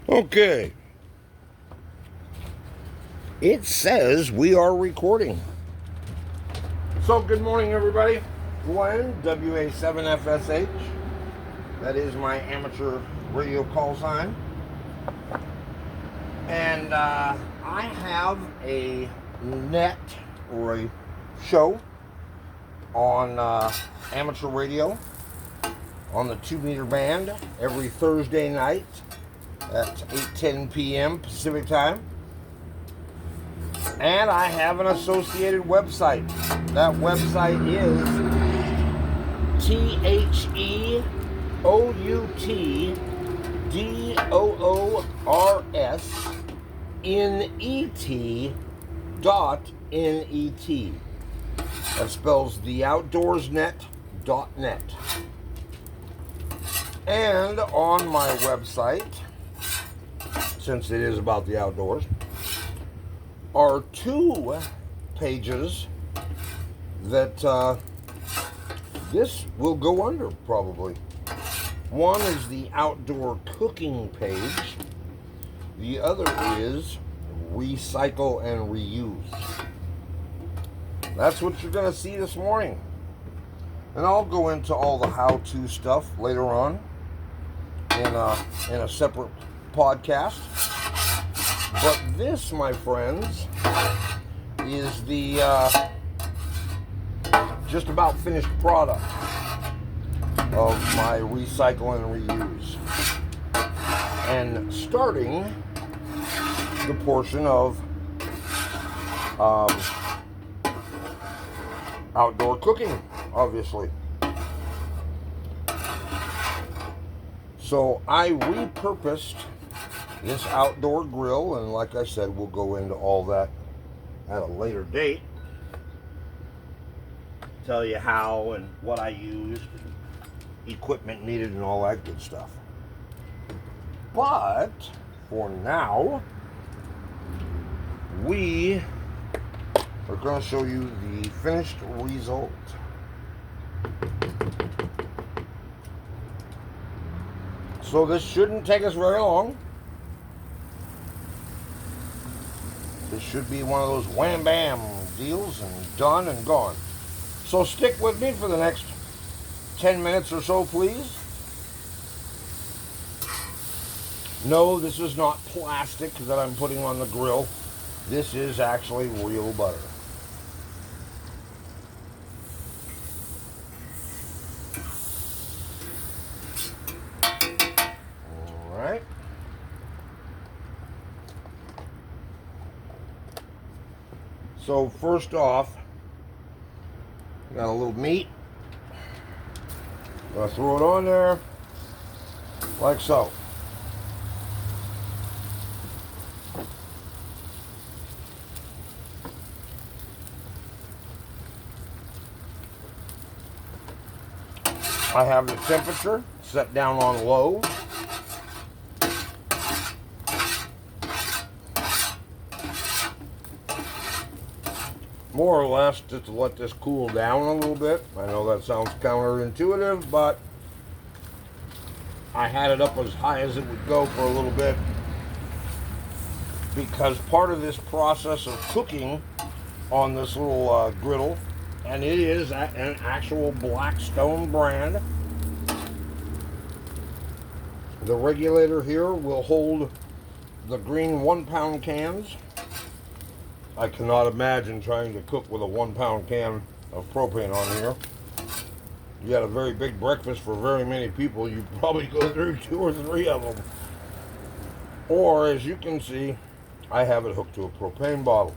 Okay. It says we are recording. So, good morning, everybody. Glenn, WA7FSH. That is my amateur radio call sign. And I have a net or a show on amateur radio on the 2-meter band every Thursday night at 8:10 p.m. Pacific time. And I have an associated website. That website is TheOutdoorsNet.net. That spells theoutdoorsnet.net. And on my website, since it is about the outdoors, are two pages that this will go under probably. One is the outdoor cooking page. The other is recycle and reuse. That's what you're going to see this morning. And I'll go into all the how-to stuff later on in a separate podcast. But this, my friends, is the just about finished product of my recycle and reuse. And starting the portion of outdoor cooking, obviously. So I repurposed this outdoor grill, and like I said, we'll go into all that at a later date. Tell you how and what I used, and equipment needed, and all that good stuff. But for now, we are going to show you the finished result. So this shouldn't take us very long. This should be one of those wham bam deals and done and gone. So stick with me for the next 10 minutes or so, please. No, this is not plastic that I'm putting on the grill. This is actually real butter. All right. So first off, got a little meat. Gonna throw it on there, like so. I have the temperature set down on low. More or less just to let this cool down a little bit. I know that sounds counterintuitive, but I had it up as high as it would go for a little bit because part of this process of cooking on this little griddle, and it is an actual Blackstone brand. The regulator here will hold the green 1-pound cans. I cannot imagine trying to cook with a 1-pound can of propane on here. You got a very big breakfast for very many people. You probably go through 2 or 3 of them. Or, as you can see, I have it hooked to a propane bottle.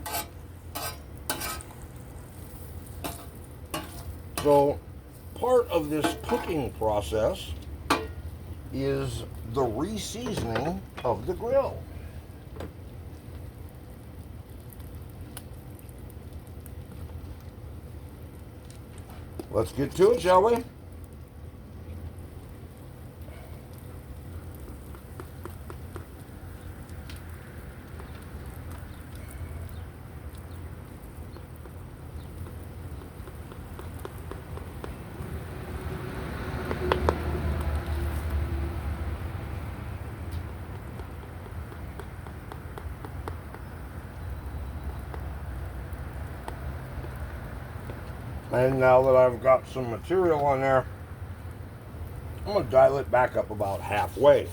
So, part of this cooking process is the re-seasoning of the grill. Let's get to it, shall we? And now that I've got some material on there, I'm going to dial it back up about halfway.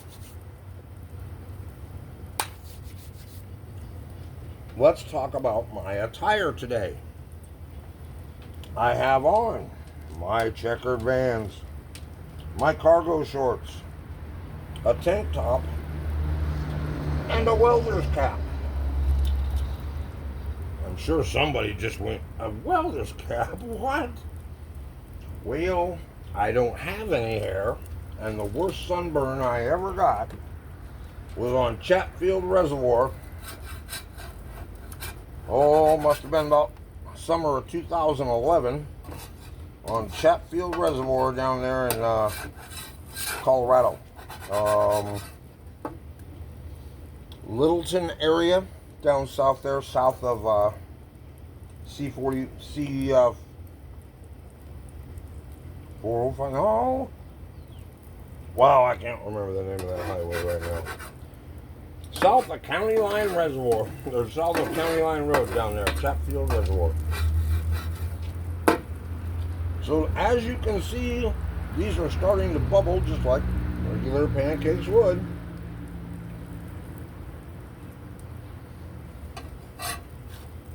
Let's talk about my attire today. I have on my checkered Vans, my cargo shorts, a tank top, and a welder's cap. I'm sure somebody just went, a welder's cap? What? Well, I don't have any hair, and the worst sunburn I ever got was on Chatfield Reservoir. Oh, must have been about summer of 2011 on Chatfield Reservoir down there in Colorado. Littleton area down south there, south of C40, C405. No. Wow, I can't remember the name of that highway right now. South of County Line Reservoir, or south of County Line Road down there, Chatfield Reservoir. So as you can see, these are starting to bubble just like regular pancakes would.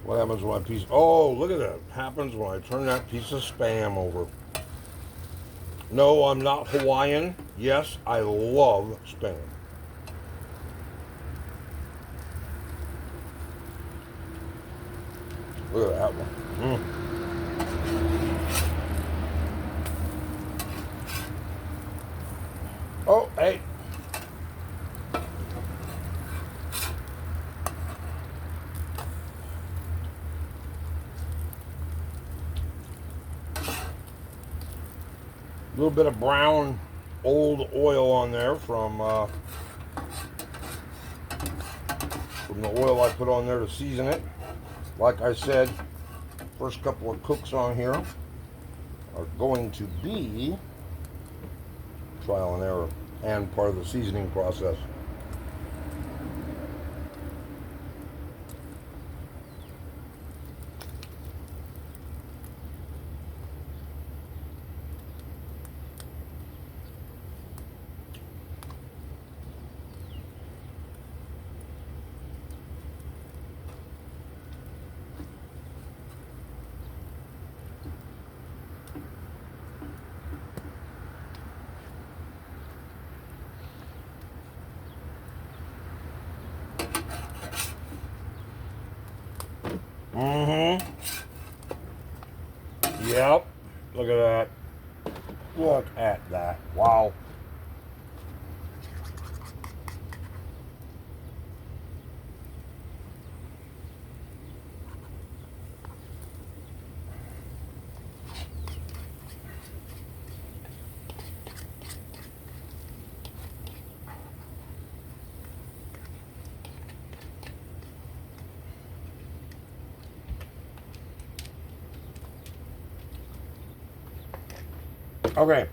What happens when I piece? Oh, look at that! Happens when I turn that piece of Spam over. No, I'm not Hawaiian. Yes, I love Spam. Look at that one. Oh, hey. A little bit of brown old oil on there from the oil I put on there to season it. Like I said, first couple of cooks on here are going to be trial and error and part of the seasoning process. Yep. Look at that. Look at that. Wow. Okay,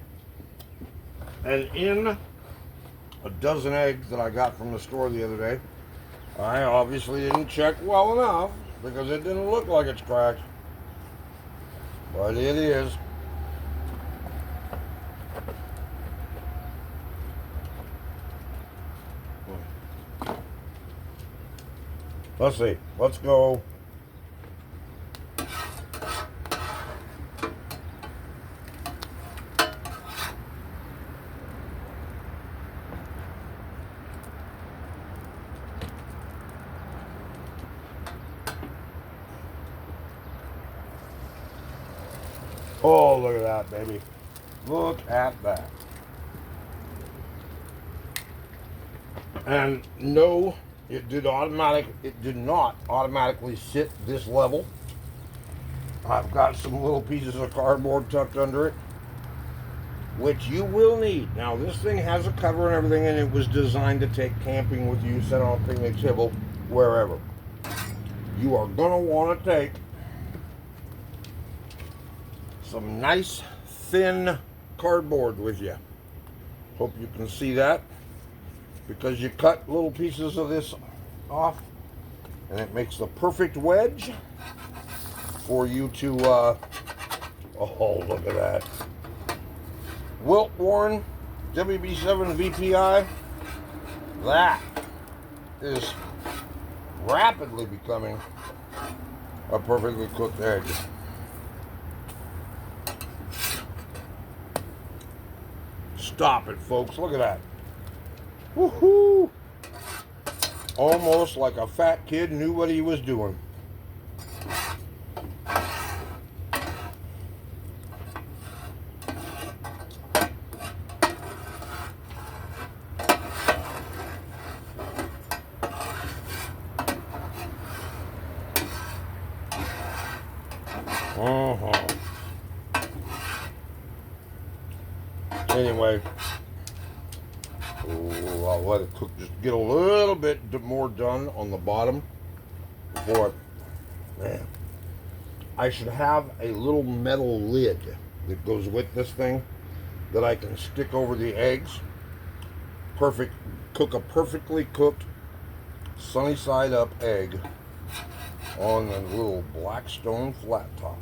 and in a dozen eggs that I got from the store the other day, I obviously didn't check well enough because it didn't look like it's cracked, but it is. Let's see, let's go. Oh, look at that, baby. Look at that. And no, it did not automatically sit this level. I've got some little pieces of cardboard tucked under it, which you will need. Now, this thing has a cover and everything, and it was designed to take camping with you, set on a picnic table, wherever. You are going to want to take some nice thin cardboard with you. Hope you can see that, because you cut little pieces of this off and it makes the perfect wedge for you to Oh, look at that. Wilt Warren WB7 VPI. That is rapidly becoming a perfectly cooked egg. Stop it, folks. Look at that. Woohoo! Almost like a fat kid knew what he was doing. Anyway, I'll let it cook, just get a little bit more done on the bottom before it, man. I should have a little metal lid that goes with this thing that I can stick over the eggs. Cook a perfectly cooked sunny side up egg on the little Blackstone flat top.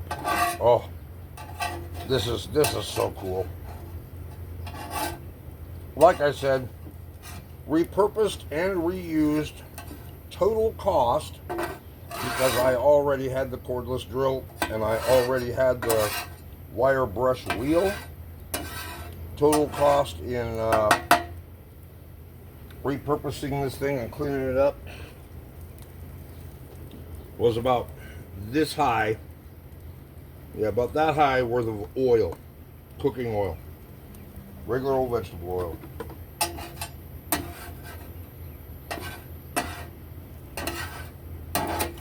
Oh, this is so cool. Like I said, repurposed and reused, total cost, because I already had the cordless drill and I already had the wire brush wheel. Total cost in repurposing this thing and cleaning it up was about this high. Yeah, about that high worth of oil, cooking oil. Regular old vegetable oil.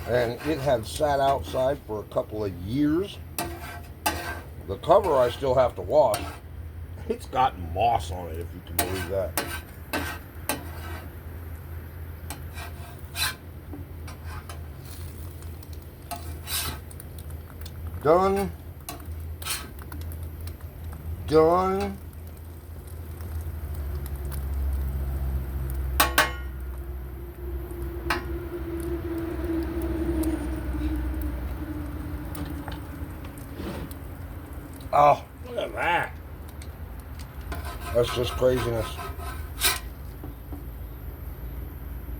And it had sat outside for a couple of years. The cover I still have to wash. It's got moss on it, if you can believe that. Done. Done. Oh, look at that. That's just craziness.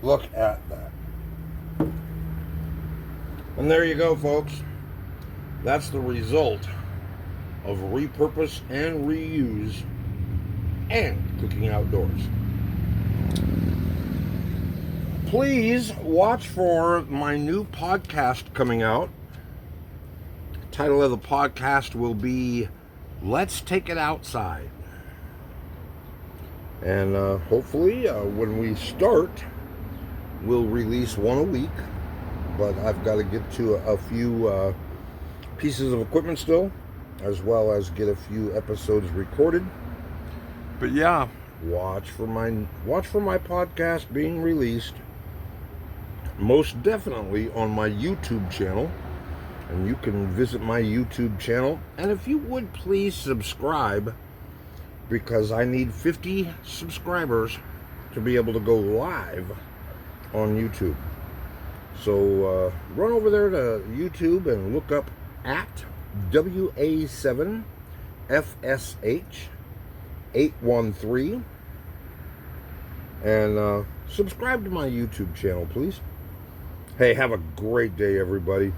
Look at that. And there you go, folks. That's the result of repurpose and reuse and cooking outdoors. Please watch for my new podcast coming out. Title of the podcast will be Let's Take It Outside. And hopefully when we start, we'll release one a week. But I've got to get to a few pieces of equipment still, as well as get a few episodes recorded. But yeah, watch for my podcast being released, most definitely on my YouTube channel. And you can visit my YouTube channel. And if you would please subscribe, because I need 50 subscribers to be able to go live on YouTube. So run over there to YouTube and look up at WA7FSH813 and subscribe to my YouTube channel, please. Hey, have a great day, everybody.